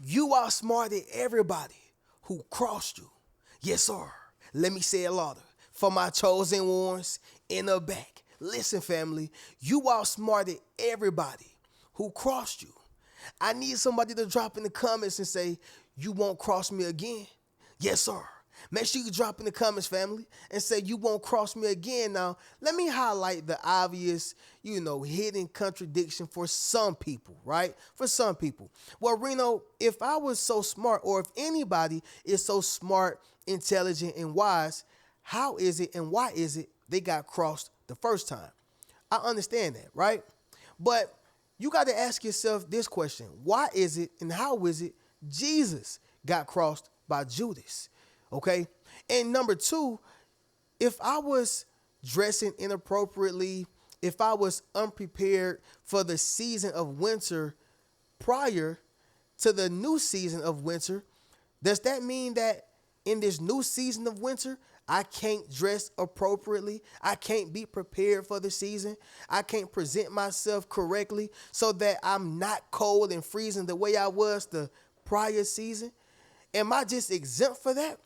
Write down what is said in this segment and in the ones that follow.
You outsmarted everybody who crossed you. Yes, sir. Let me say it louder. For my chosen ones in the back. Listen, family, you outsmarted everybody who crossed you. I need somebody to drop in the comments and say, you won't cross me again. Yes, sir. Make sure you drop in the comments, family, and say you won't cross me again. Now, let me highlight the obvious, hidden contradiction for some people, right? For some people. Well, Reno, if I was so smart, or if anybody is so smart, intelligent, and wise, how is it and why is it they got crossed the first time? I understand that, right? But you got to ask yourself this question. Why is it and how is it Jesus got crossed by Judas? Okay. And number two, if I was dressing inappropriately, if I was unprepared for the season of winter prior to the new season of winter, does that mean that in this new season of winter, I can't dress appropriately? I can't be prepared for the season? I can't present myself correctly so that I'm not cold and freezing the way I was the prior season? Am I just exempt for that?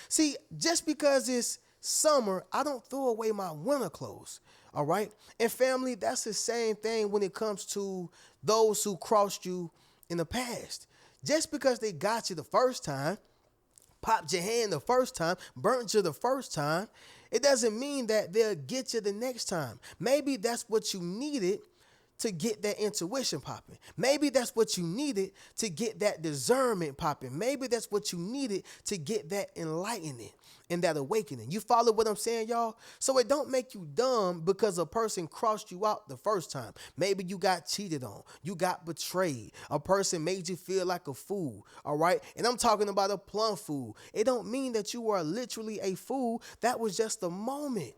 See, just because it's summer, I don't throw away my winter clothes, all right? And family, that's the same thing when it comes to those who crossed you in the past. Just because they got you the first time, popped your hand the first time, burnt you the first time, it doesn't mean that they'll get you the next time. Maybe that's what you needed to get that intuition popping. Maybe that's what you needed to get that discernment popping. Maybe that's what you needed to get that enlightenment and that awakening. You follow what I'm saying, y'all? So it don't make you dumb because a person crossed you out the first time. Maybe you got cheated on. You got betrayed. A person made you feel like a fool, all right? And I'm talking about a plum fool. It don't mean that you are literally a fool. That was just a moment.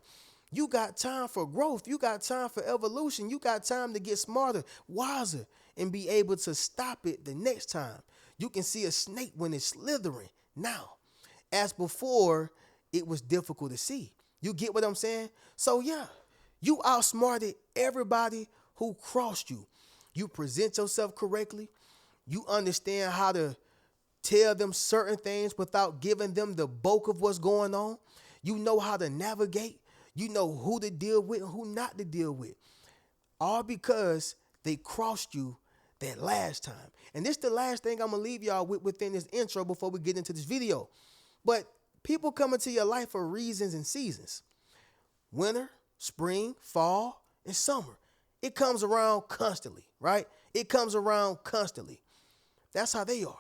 You got time for growth. You got time for evolution. You got time to get smarter, wiser, and be able to stop it the next time. You can see a snake when it's slithering now. As before, it was difficult to see. You get what I'm saying? So yeah, you outsmarted everybody who crossed you. You present yourself correctly. You understand how to tell them certain things without giving them the bulk of what's going on. You know how to navigate. You know who to deal with and who not to deal with. All because they crossed you that last time. And this is the last thing I'm going to leave y'all with within this intro before we get into this video. But people come into your life for reasons and seasons. Winter, spring, fall, and summer. It comes around constantly, right? It comes around constantly. That's how they are.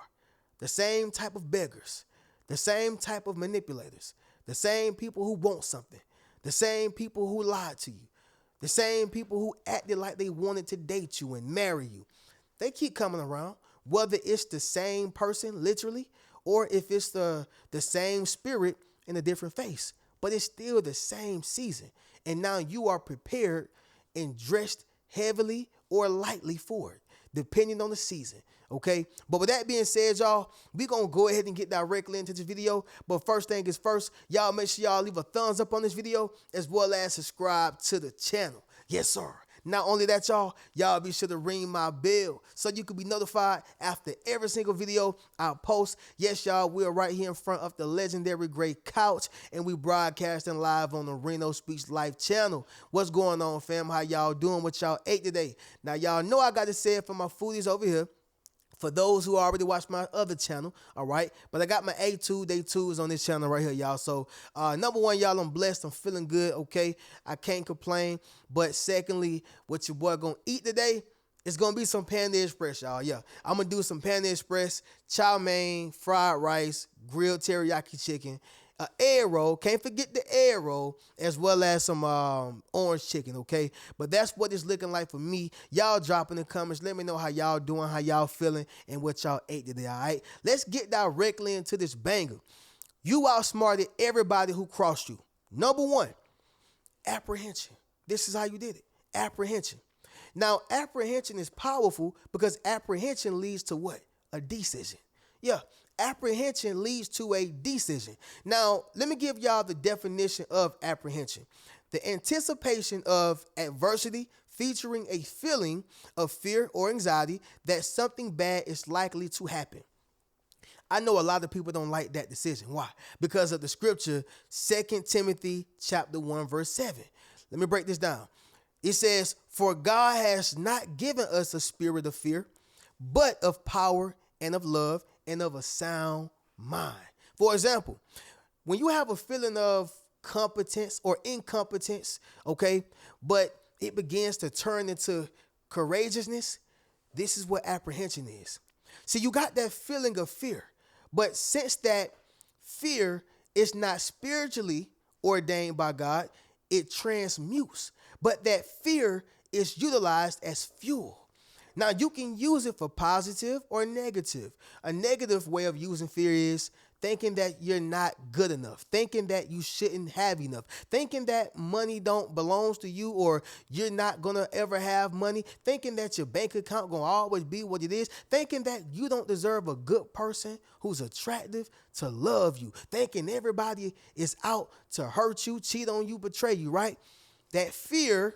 The same type of beggars. The same type of manipulators. The same people who want something. The same people who lied to you. The same people who acted like they wanted to date you and marry you. They keep coming around, whether it's the same person, literally, or if it's the same spirit in a different face. But it's still the same season. And now you are prepared and dressed heavily or lightly for it, depending on the season. Okay, but with that being said, y'all, we're going to go ahead and get directly into this video. But first thing is first, y'all make sure y'all leave a thumbs up on this video as well as subscribe to the channel. Yes, sir. Not only that, y'all be sure to ring my bell so you can be notified after every single video I post. Yes, y'all, we're right here in front of the legendary Great Couch, and we broadcasting live on the Reno Speaks Life channel. What's going on, fam? How y'all doing? What y'all ate today? Now, y'all know I got to say it for my foodies over here. For those who already watched my other channel, all right? But I got my A2, Day 2s on this channel right here, y'all. So, number one, y'all, I'm blessed. I'm feeling good, okay? I can't complain. But secondly, what your boy gonna eat today is gonna be some Panda Express, y'all. Yeah, I'm gonna do some Panda Express, chow mein, fried rice, grilled teriyaki chicken, egg roll, can't forget the egg roll, as well as some orange chicken, okay? But that's what it's looking like for me. Y'all drop in the comments. Let me know how y'all doing, how y'all feeling, and what y'all ate today, all right? Let's get directly into this banger. You outsmarted everybody who crossed you. Number one, apprehension. This is how you did it. Apprehension. Now, apprehension is powerful because apprehension leads to what? A decision. Yeah, apprehension leads to a decision. Now, let me give y'all the definition of apprehension. The anticipation of adversity featuring a feeling of fear or anxiety that something bad is likely to happen. I know a lot of people don't like that decision. Why? Because of the scripture, 2 Timothy chapter 1, verse 7. Let me break this down. It says, for God has not given us a spirit of fear, but of power and of love and of a sound mind. For example, when you have a feeling of competence or incompetence, okay, but it begins to turn into courageousness, this is what apprehension is. See, you got that feeling of fear, but since that fear is not spiritually ordained by God, it transmutes. But that fear is utilized as fuel. Now, you can use it for positive or negative. A negative way of using fear is thinking that you're not good enough, thinking that you shouldn't have enough, thinking that money don't belongs to you or you're not going to ever have money, thinking that your bank account going to always be what it is, thinking that you don't deserve a good person who's attractive to love you, thinking everybody is out to hurt you, cheat on you, betray you, right? That fear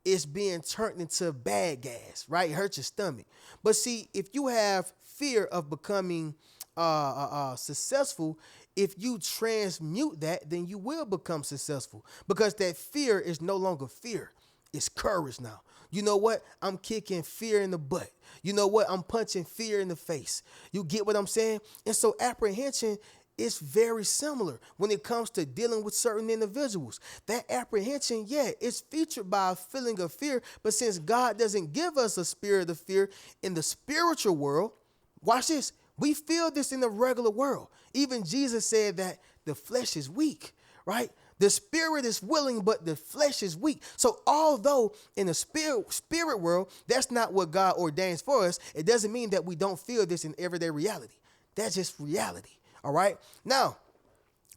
is being turned into bad gas, right? It hurts your stomach. But see, if you have fear of becoming successful, if you transmute that, then you will become successful because that fear is no longer fear. It's courage now. You know what? I'm kicking fear in the butt. You know what? I'm punching fear in the face. You get what I'm saying? And so apprehension is very similar when it comes to dealing with certain individuals. That apprehension, yeah, it's featured by a feeling of fear, but since God doesn't give us a spirit of fear in the spiritual world, watch this, we feel this in the regular world. Even Jesus said that the flesh is weak, right? The spirit is willing, but the flesh is weak. So although in the spirit world, that's not what God ordains for us, it doesn't mean that we don't feel this in everyday reality. That's just reality, all right? Now,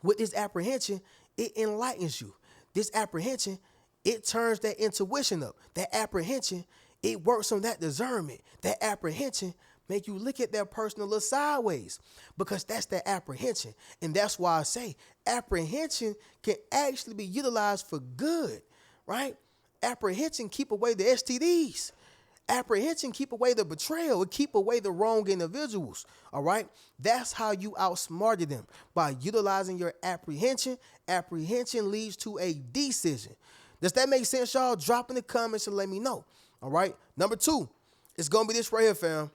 with this apprehension, it enlightens you. This apprehension, it turns that intuition up. That apprehension, it works on that discernment. That apprehension make you look at that person a little sideways because that's that apprehension. And that's why I say apprehension can actually be utilized for good, right? Apprehension keep away the STDs. Apprehension keep away the betrayal. It keep away the wrong individuals, all right? That's how you outsmarted them, by utilizing your apprehension. Apprehension leads to a decision. Does that make sense, y'all? Drop in the comments and let me know, all right? Number 2, it's going to be this right here, fam.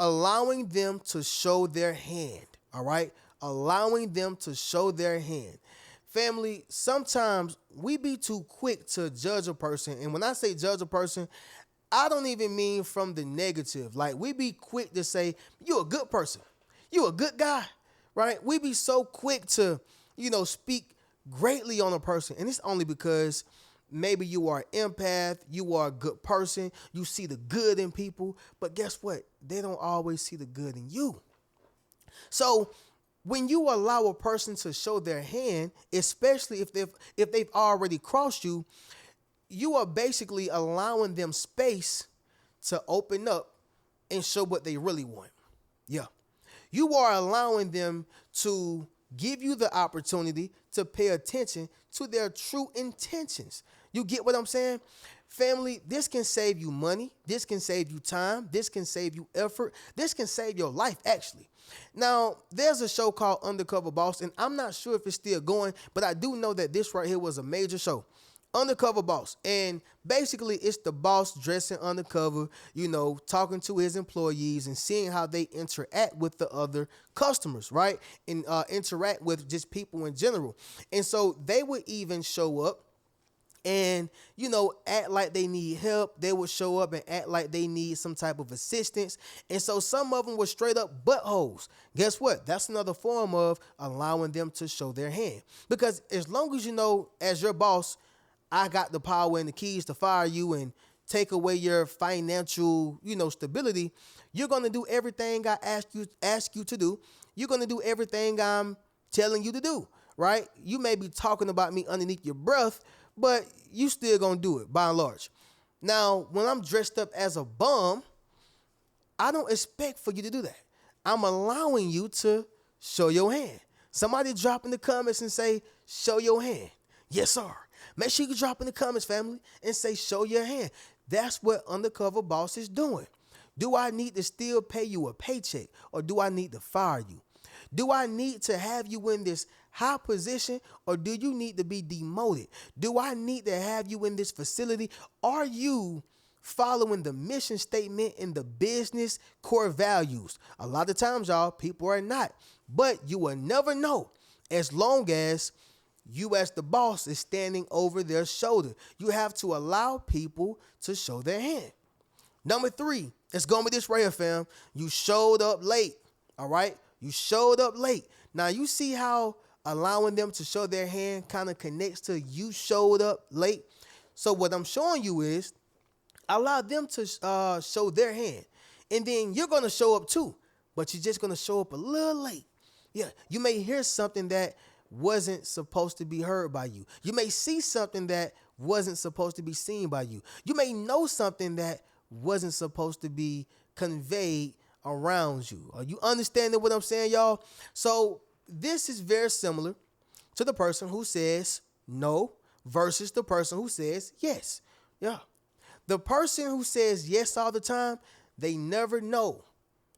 Allowing them to show their hand, all right? Allowing them to show their hand. Family, sometimes we be too quick to judge a person. And when I say judge a person, I don't even mean from the negative. Like, we be quick to say, you a good person. You a good guy, right? We be so quick to, speak greatly on a person. And it's only because maybe you are an empath, you are a good person, you see the good in people, but guess what? They don't always see the good in you. So when you allow a person to show their hand, especially if they've already crossed you, you are basically allowing them space to open up and show what they really want. Yeah. You are allowing them to give you the opportunity to pay attention to their true intentions. You get what I'm saying? Family, this can save you money. This can save you time. This can save you effort. This can save your life, actually. Now, there's a show called Undercover Boss, and I'm not sure if it's still going, but I do know that this right here was a major show. Undercover Boss. And basically, it's the boss dressing undercover, talking to his employees and seeing how they interact with the other customers, right? And interact with just people in general. And so they would even show up and, act like they need help. They would show up and act like they need some type of assistance. And so some of them were straight up buttholes. Guess what? That's another form of allowing them to show their hand. Because as long as as your boss, I got the power and the keys to fire you and take away your financial, stability, you're going to do everything I ask you to do. You're going to do everything I'm telling you to do, right? You may be talking about me underneath your breath, but you still going to do it by and large. Now, when I'm dressed up as a bum, I don't expect for you to do that. I'm allowing you to show your hand. Somebody drop in the comments and say, show your hand. Yes, sir. Make sure you drop in the comments, family, and say, show your hand. That's what Undercover Boss is doing. Do I need to still pay you a paycheck, or do I need to fire you? Do I need to have you in this high position, or do you need to be demoted? Do I need to have you in this facility? Are you following the mission statement and the business core values? A lot of times, y'all, people are not. But you will never know as long as you as the boss is standing over their shoulder. You have to allow people to show their hand. Number 3, it's going to be this right here, fam. You showed up late, all right? You showed up late. Now, you see how allowing them to show their hand kind of connects to you showed up late? So what I'm showing you is allow them to show their hand. And then you're going to show up too, but you're just going to show up a little late. Yeah, you may hear something that wasn't supposed to be heard by you. You may see something that wasn't supposed to be seen by you. You may know something that wasn't supposed to be conveyed around you. Are you understanding what I'm saying, y'all? So this is very similar to the person who says no versus the person who says yes. Yeah. The person who says yes all the time, they never know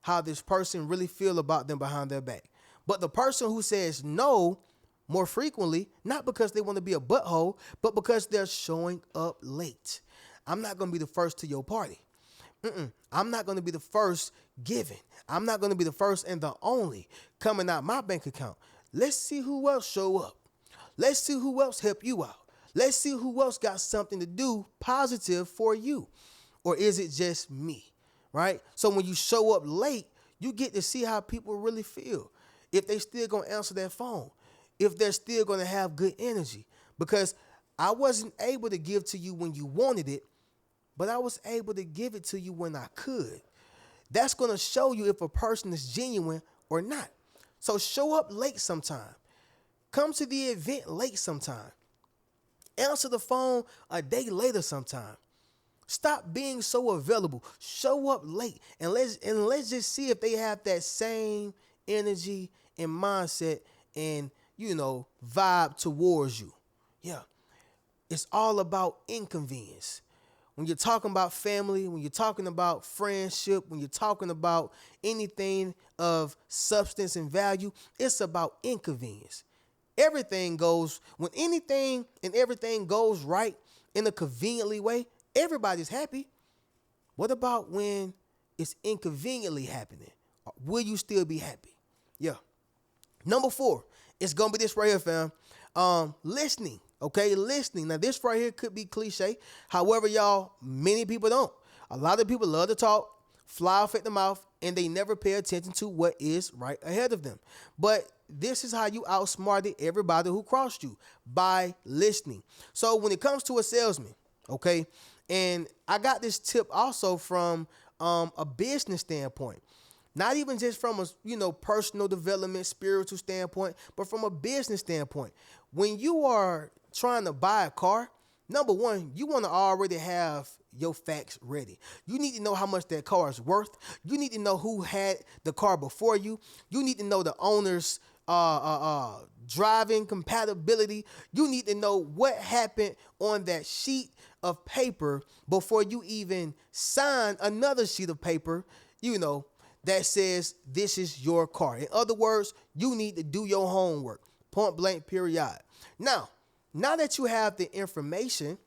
how this person really feel about them behind their back. But the person who says no more frequently, not because they want to be a butthole, but because they're showing up late. I'm not going to be the first to your party. I'm not going to be the first giving. I'm not going to be the first and the only coming out my bank account. Let's see who else show up. Let's see who else help you out. Let's see who else got something to do positive for you. Or is it just me, right? So when you show up late, you get to see how people really feel. If they still going to answer that phone, if they're still going to have good energy. Because I wasn't able to give to you when you wanted it, but I was able to give it to you when I could. That's going to show you if a person is genuine or not. So show up late sometime. Come to the event late sometime. Answer the phone a day later sometime. Stop being so available. Show up late. And let's just see if they have that same energy and mindset and, vibe towards you. Yeah. It's all about inconvenience. When you're talking about family, when you're talking about friendship, when you're talking about anything of substance and value, it's about inconvenience. Everything goes, when anything and everything goes right in a conveniently way, everybody's happy. What about when it's inconveniently happening? Will you still be happy? Yeah. Number 4, it's going to be this right here, fam. Listening. Okay, listening. Now, this right here could be cliche. However, y'all, many people don't. A lot of people love to talk, fly off at the mouth, and they never pay attention to what is right ahead of them. But this is how you outsmarted everybody who crossed you, by listening. So when it comes to a salesman, okay, and I got this tip also from a business standpoint. Not even just from a, personal development, spiritual standpoint, but from a business standpoint. When you are trying to buy a car, number one, you want to already have your facts ready. You need to know how much that car is worth. You need to know who had the car before you. You need to know the owner's driving compatibility. You need to know what happened on that sheet of paper before you even sign another sheet of paper, that says this is your car. In other words, you need to do your homework. Point blank, period. Now that you have the information,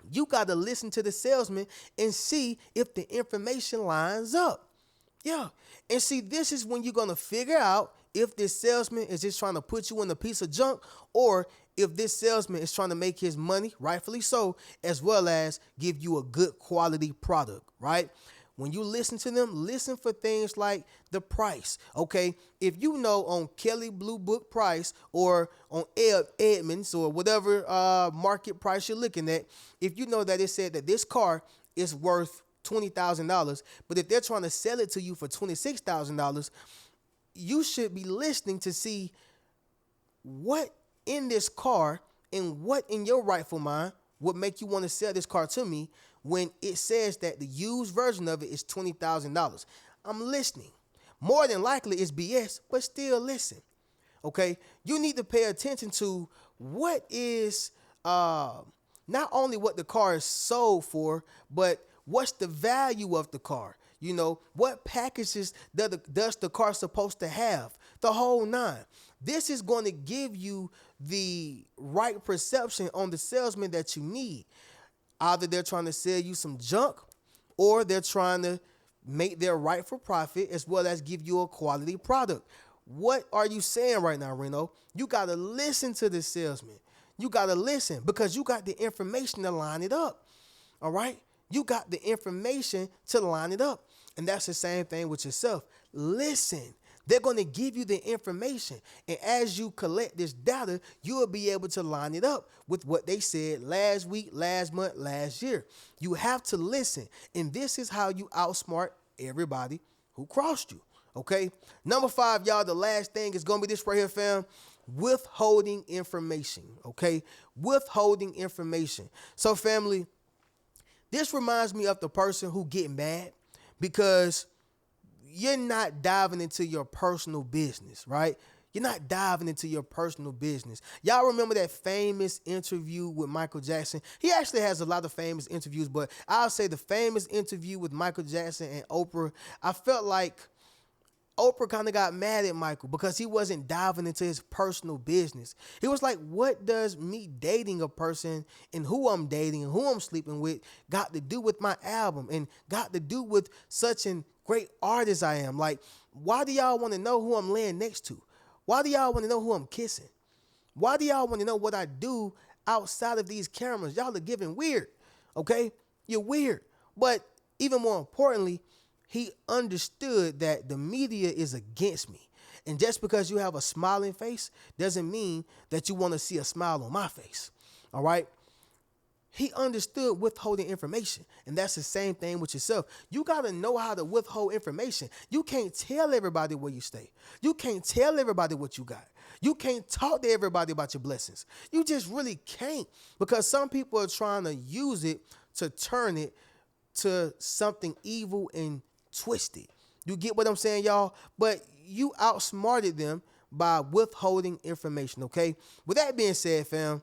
you got to listen to the salesman and see if the information lines up. Yeah. And see, this is when you're going to figure out if this salesman is just trying to put you in a piece of junk, or if this salesman is trying to make his money, rightfully so, as well as give you a good quality product, right? When you listen to them, listen for things like the price, okay? If you know on Kelly Blue Book price or on Edmunds or whatever market price you're looking at, if you know that it said that this car is worth $20,000, but if they're trying to sell it to you for $26,000, you should be listening to see what in this car and what in your rightful mind would make you want to sell this car to me when it says that the used version of it is $20,000. I'm listening. More than likely it's BS, but still listen. Okay? You need to pay attention to what is not only what the car is sold for, but what's the value of the car. What packages does the car supposed to have? the whole nine. This is going to give you the right perception on the salesman that you need. Either they're trying to sell you some junk or they're trying to make their rightful profit as well as give you a quality product. What are you saying right now, Reno? You got to listen to this salesman. You got to listen because you got the information to line it up. All right? You got the information to line it up. And that's the same thing with yourself. Listen. They're going to give you the information. And as you collect this data, you will be able to line it up with what they said last week, last month, last year. You have to listen. And this is how you outsmart everybody who crossed you. Okay? Number 5, y'all, the last thing is going to be this right here, fam. Withholding information. Okay? Withholding information. So, family, this reminds me of the person who get mad because you're not diving into your personal business, right? You're not diving into your personal business. Y'all remember that famous interview with Michael Jackson? He actually has a lot of famous interviews, but I'll say the famous interview with Michael Jackson and Oprah, I felt like Oprah kind of got mad at Michael because he wasn't diving into his personal business. He was like, what does me dating a person and who I'm dating and who I'm sleeping with got to do with my album and got to do with such an great artist I am? Like, why do y'all want to know who I'm laying next to? Why do y'all want to know who I'm kissing? Why do y'all want to know what I do outside of these cameras? Y'all are giving weird, okay? You're weird. But even more importantly, he understood that the media is against me. And just because you have a smiling face doesn't mean that you want to see a smile on my face, all right? He understood withholding information, and that's the same thing with yourself. You got to know how to withhold information. You can't tell everybody where you stay. You can't tell everybody what you got. You can't talk to everybody about your blessings. You just really can't because some people are trying to use it to turn it to something evil and twisted. You get what I'm saying, y'all? But you outsmarted them by withholding information, okay? With that being said, fam,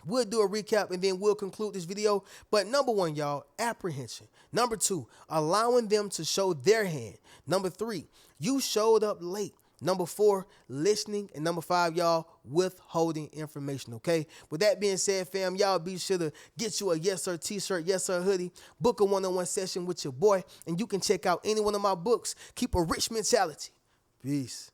we'll do a recap and then we'll conclude this video. But number 1, y'all, apprehension. Number 2, allowing them to show their hand. Number 3, you showed up late. Number 4, listening. And number 5, y'all, withholding information, okay? With that being said, fam, y'all be sure to get you a Yes Sir t-shirt, Yes Sir hoodie, book a one-on-one session with your boy, and you can check out any one of my books. Keep a rich mentality. Peace.